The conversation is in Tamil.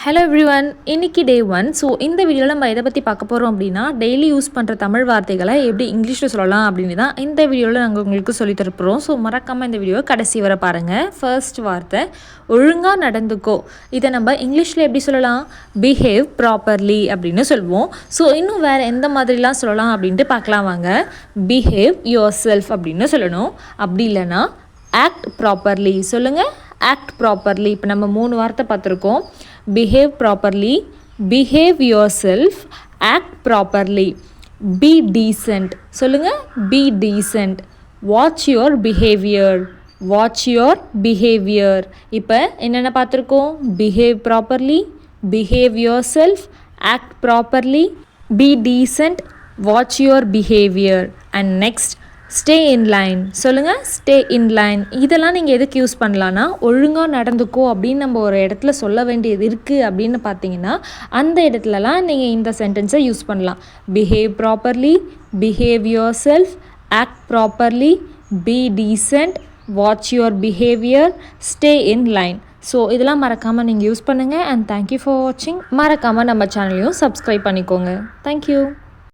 ஹலோ எவ்ரிவன், இன்னைக்கு டே 1. ஸோ இந்த வீடியோவில் நம்ம எதை பற்றி பார்க்க போகிறோம் அப்படின்னா, டெய்லி யூஸ் பண்ணுற தமிழ் வார்த்தைகளை எப்படி இங்கிலீஷில் சொல்லலாம் அப்படின்னு தான் இந்த வீடியோவில் நாங்கள் உங்களுக்கு சொல்லித் தரப்போகிறோம். ஸோ மறக்காமல் இந்த வீடியோவை கடைசி வரை பாருங்கள். ஃபர்ஸ்ட் வார்த்தை ஒழுங்காக நடந்துக்கோ. இதை நம்ம இங்கிலீஷில் எப்படி சொல்லலாம்? பிஹேவ் ப்ராப்பர்லி அப்படின்னு சொல்லுவோம். ஸோ இன்னும் வேறு எந்த மாதிரிலாம் சொல்லலாம் அப்படின்ட்டு பார்க்கலாம் வாங்க. பிஹேவ் யுவர் செல்ஃப் அப்படின்னு சொல்லணும். அப்படி இல்லைன்னா ஆக்ட் ப்ராப்பர்லி சொல்லுங்கள். Act properly. இப்போ நம்ம 3 வார்த்தை பார்த்துருக்கோம். Behave properly, behave yourself, act properly, be decent. சொல்லுங்க. Be decent. Watch your behavior. Watch your behavior. இப்போ என்னென்ன பார்த்துருக்கோம்? Behave properly, behave yourself, act properly, be decent, watch your behavior. And next, stay in line சொல்லுங்கள். ஸ்டே இன் லைன் இதெல்லாம் நீங்கள் எதுக்கு யூஸ் பண்ணலான்னா, ஒழுங்காக நடந்துக்கோ அப்படின்னு நம்ம ஒரு இடத்துல சொல்ல வேண்டியது இருக்குது அப்படின்னு பார்த்தீங்கன்னா, அந்த இடத்துலலாம் நீங்கள் இந்த சென்டென்ஸை யூஸ் பண்ணலாம். Behave properly, behave your self, act properly, B decent, watch your behaviour, stay in line. So இதெல்லாம் மறக்காமல் நீங்கள் யூஸ் பண்ணுங்கள். அண்ட் தேங்க்யூ ஃபார் வாட்சிங். மறக்காமல் நம்ம சேனலையும் சப்ஸ்கிரைப் பண்ணிக்கோங்க. தேங்க்யூ.